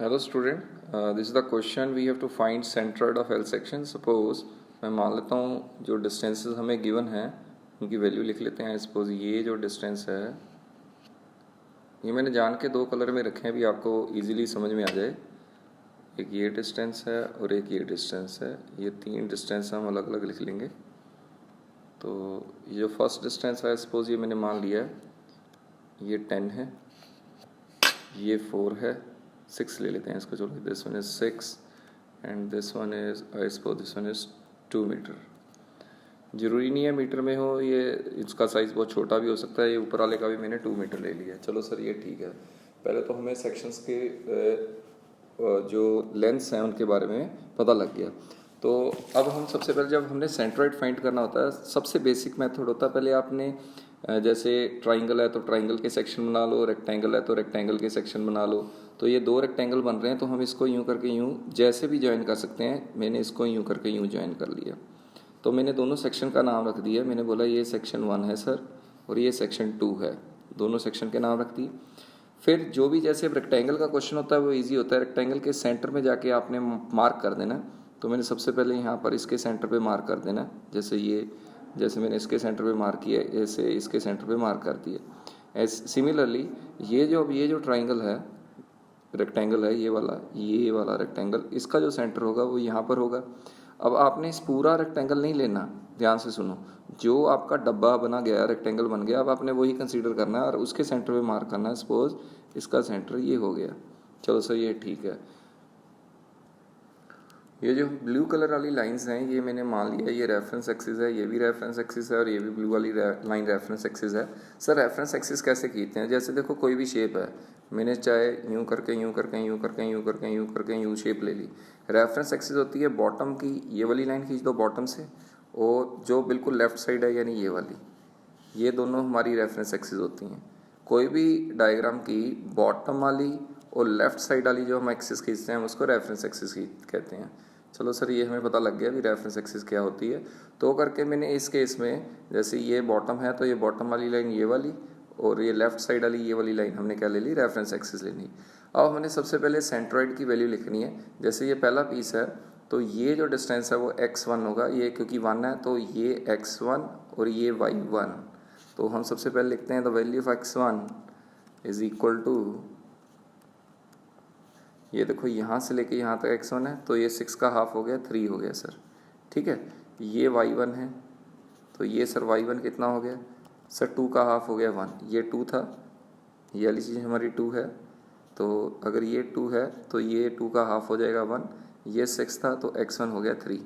Hello student, this is the question we have to find centroid of L section. Suppose मैं मान लेता हूँ जो डिस्टेंसेस हमें गिवन है उनकी वैल्यू लिख लेते हैं. सपोज ये जो डिस्टेंस है ये मैंने जान के दो कलर में रखे हैं भी आपको इजीली समझ में आ जाए. एक ये डिस्टेंस है और एक ये डिस्टेंस है. ये तीन डिस्टेंस हम अलग अलग लिख लेंगे. तो ये जो फर्स्ट डिस्टेंस है सपोज ये मैंने मान लिया है ये 10 है, ये 4 है, 6 ले लेते हैं इसको. चलो this one is 6 and this one is I suppose this one is 2 metre. जरूरी नहीं है मीटर में हो, ये इसका साइज़ बहुत छोटा भी हो सकता है. ये ऊपर वाले का भी मैंने 2 मीटर ले लिया. चलो सर ये ठीक है. पहले तो हमें सेक्शंस के जो लेंथ्स हैं उनके बारे में पता लग गया. तो अब हम सबसे पहले जब हमने सेंट्रोइड फाइंड करना होता है सबसे बेसिक मेथड होता है पहले आपने जैसे ट्राइंगल है तो ट्राइंगल के सेक्शन बना लो, रेक्टेंगल है तो रेक्टेंगल के सेक्शन बना लो. तो ये दो रेक्टेंगल बन रहे हैं तो हम इसको यूँ करके यूँ जैसे भी ज्वाइन कर सकते हैं. मैंने इसको यूँ करके यूँ ज्वाइन कर लिया. तो मैंने दोनों सेक्शन का नाम रख दिया. मैंने बोला ये सेक्शन 1 है सर और ये सेक्शन 2 है. दोनों सेक्शन के नाम रख दिए. फिर जो भी जैसे रेक्टेंगल का क्वेश्चन होता है वो इजी होता है. रेक्टेंगल के सेंटर में जाके आपने मार्क कर देना. तो मैंने सबसे पहले यहाँ पर इसके सेंटर पे मार्क कर देना. जैसे मैंने इसके सेंटर पे मार्क किया ऐसे इसके सेंटर पे मार्क कर दिया. सिमिलरली ये जो ट्राइंगल है रेक्टेंगल है ये वाला रेक्टेंगल इसका जो सेंटर होगा वो यहाँ पर होगा. अब आपने इस पूरा रेक्टेंगल नहीं लेना, ध्यान से सुनो. जो आपका डब्बा बना गया रेक्टेंगल बन गया अब आपने वही कंसीडर करना है और उसके सेंटर पे मार्क करना है. सपोज इसका सेंटर ये हो गया. चलो सर ये ठीक है. ये जो ब्लू कलर वाली लाइंस हैं ये मैंने मान लिया ये रेफरेंस एक्सिस है, ये भी रेफरेंस एक्सिस है और ये भी ब्लू वाली लाइन रेफरेंस एक्सिस है. सर रेफरेंस एक्सिस कैसे खींचते हैं? जैसे देखो कोई भी शेप है, मैंने चाहे यूँ करके यूँ करके यूँ करके यूँ करके यूँ करके यूँ शेप ले ली. रेफरेंस एक्सिस होती है बॉटम की. ये वाली लाइन खींच दो बॉटम से और जो बिल्कुल लेफ्ट साइड है यानी ये वाली, ये दोनों हमारी रेफरेंस एक्सिस होती हैं. कोई भी डायग्राम की बॉटम वाली और लेफ्ट साइड वाली जो हम एक्सिस खींचते हैं उसको रेफरेंस एक्सिस कहते हैं. चलो सर ये हमें पता लग गया भी रेफरेंस एक्सिस क्या होती है. तो करके मैंने इस केस में जैसे ये बॉटम है तो ये बॉटम वाली लाइन ये वाली और ये लेफ्ट साइड वाली ये वाली लाइन हमने क्या ले ली, रेफरेंस एक्सिस लेनी. अब हमने सबसे पहले सेंट्रोइड की वैल्यू लिखनी है. जैसे ये पहला पीस है तो ये जो डिस्टेंस है वो x1 होगा. ये क्योंकि 1 है तो ये x1 और ये y1. तो हम सबसे पहले लिखते हैं the value of x1 is equal to, ये देखो यहाँ से लेके यहाँ तक x1 है तो ये 6 का हाफ हो गया 3 हो गया सर. ठीक है. ये y1 है तो ये सर y1 कितना हो गया सर 2 का हाफ हो गया 1. ये 2 था, ये वाली चीज़ हमारी 2 है. तो अगर ये 2 है तो ये 2 का हाफ हो जाएगा 1. ये 6 था तो x1 हो गया 3.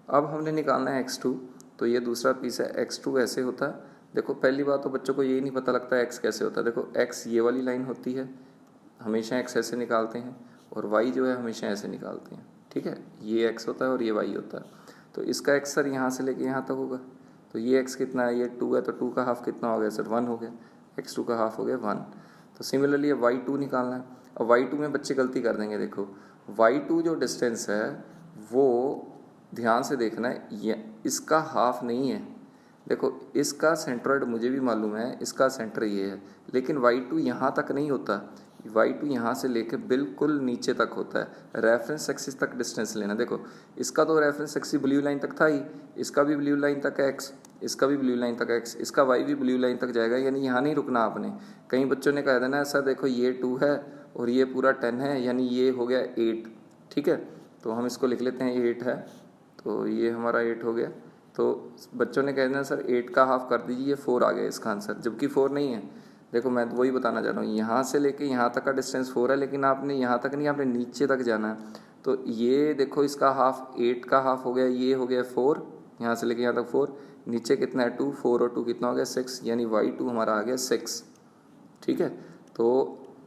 अब हमने निकालना है x2. तो ये दूसरा पीस है x2 ऐसे होता है. देखो पहली बात तो बच्चों को यही नहीं पता लगता है x कैसे होता है. देखो x ये वाली लाइन होती है, हमेशा x ऐसे निकालते हैं और y जो है हमेशा ऐसे निकालते हैं. ठीक है. ये x होता है और ये y होता है. तो इसका x सर यहाँ से लेके यहाँ तक होगा. तो ये x कितना है, ये 2 है तो 2 का हाफ कितना हो गया सर 1 हो गया. x2 का हाफ हो गया 1. तो सिमिलरली अब y2 निकालना है. अब y2 में बच्चे गलती कर देंगे. देखो y2 जो डिस्टेंस है वो ध्यान से देखना है, ये इसका हाफ नहीं है. देखो इसका सेंट्रोइड मुझे भी मालूम है, इसका सेंटर ये है, लेकिन y2 यहाँ तक नहीं होता. y2 यहाँ से लेके बिल्कुल नीचे तक होता है. रेफरेंस एक्सिस तक डिस्टेंस लेना. देखो इसका तो रेफरेंस एक्सिस ब्लू लाइन तक था ही, इसका भी ब्लू लाइन तक है x, इसका भी ब्लू लाइन तक है x, इसका y भी ब्लू लाइन तक जाएगा. यानी यहाँ नहीं रुकना आपने. कई बच्चों ने कह देना सर देखो ये 2 है और ये पूरा 10 है यानी ये हो गया 8. ठीक है. तो हम इसको लिख लेते हैं 8 है तो ये हमारा 8 हो गया. तो बच्चों ने कह देना सर 8 का हाफ कर दीजिए, 4 आ गया इसका आंसर, जबकि 4 नहीं है. देखो मैं तो वही बताना चाह रहा हूँ, यहाँ से लेके यहाँ तक का डिस्टेंस 4 है लेकिन आपने यहाँ तक नहीं, आपने नीचे तक जाना है. तो ये देखो इसका हाफ 8 का हाफ हो गया, ये हो गया 4, यहाँ से लेके यहाँ तक 4. नीचे कितना है 2, 4 और 2 कितना हो गया 6, यानी y2 हमारा आ गया 6. ठीक है. तो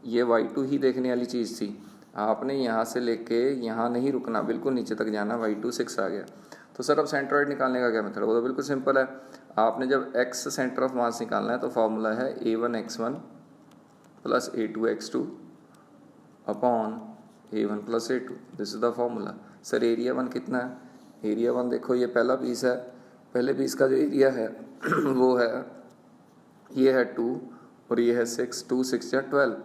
ये y2 ही देखने वाली चीज़ थी. आपने यहाँ से लेके यहाँ नहीं रुकना, बिल्कुल नीचे तक जाना. y2 6 आ गया. तो सर अब सेंट्रोइड निकालने का क्या मेथड? वो तो बिल्कुल सिंपल है. आपने जब x सेंटर ऑफ मास निकालना है तो फॉर्मूला है a1 x1 plus a2 x2 upon a1 plus a2. This is the formula. Sir area 1 कितना है? एरिया 1 देखो ये पहला पीस है, पहले पीस का जो एरिया है वो है ये है 2 और ये है 6. 2 6 या 12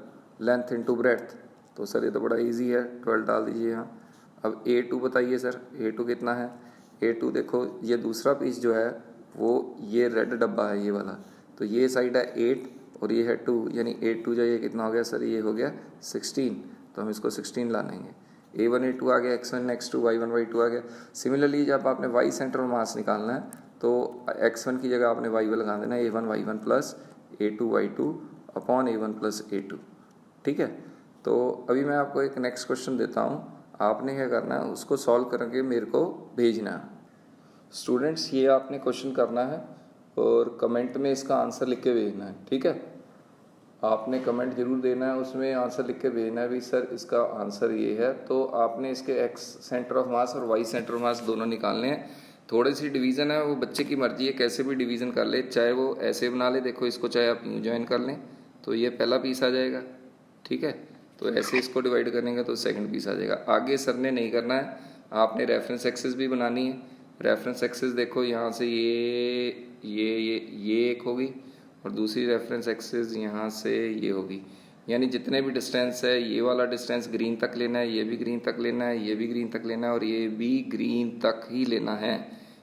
लेंथ इंटू ब्रेड्थ तो सर ये तो बड़ा इजी है, 12 डाल दीजिए यहाँ। अब A2 बताइए सर, A2 कितना है? A2 देखो ये दूसरा पीस जो है वो ये रेड डब्बा है ये वाला, तो ये साइड है 8 और ये है 2, यानी 8 2 जाइए कितना हो गया सर? ये हो गया 16, तो हम इसको 16 लानेंगे। A1 A2 आ गया, X1 X2 Y1 Y2 आ गया। सिमिलरली जब आपने Y सेंटर और मास निकालना है तो X1 की जगह आपने Y1 लगा देना, A1 Y1 plus A2 Y2 upon A1 plus A2, ठीक है। तो अभी मैं आपको एक नेक्स्ट क्वेश्चन देता हूँ, आपने क्या करना है उसको सॉल्व करके मेरे को भेजना है। स्टूडेंट्स ये आपने क्वेश्चन करना है और कमेंट में इसका आंसर लिख के भेजना है, ठीक है। आपने कमेंट जरूर देना है, उसमें आंसर लिख के भेजना है भी सर इसका आंसर ये है। तो आपने इसके एक्स सेंटर ऑफ मास और वाई सेंटर ऑफ मास दोनों निकालने हैं। थोड़ी सी डिवीज़न है वो बच्चे की मर्जी है, कैसे भी डिवीज़न कर ले, चाहे वो ऐसे बना ले, देखो इसको चाहे आप यूँ ज्वाइन कर लें तो ये पहला पीस आ जाएगा, ठीक है। तो ऐसे इसको डिवाइड करेंगे तो सेकंड पीस आ जाएगा। आगे सर ने नहीं करना है, आपने रेफरेंस एक्सिस भी बनानी है। रेफरेंस एक्सिस देखो यहाँ से ये एक होगी और दूसरी रेफरेंस एक्सिस यहाँ से ये होगी, यानी जितने भी डिस्टेंस है ये वाला डिस्टेंस ग्रीन तक लेना है, ये भी ग्रीन तक लेना है, ये भी ग्रीन तक लेना है और ये भी ग्रीन तक ही लेना है।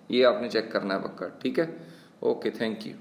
ये आपने चेक करना है पक्का, ठीक है। Okay, thank you.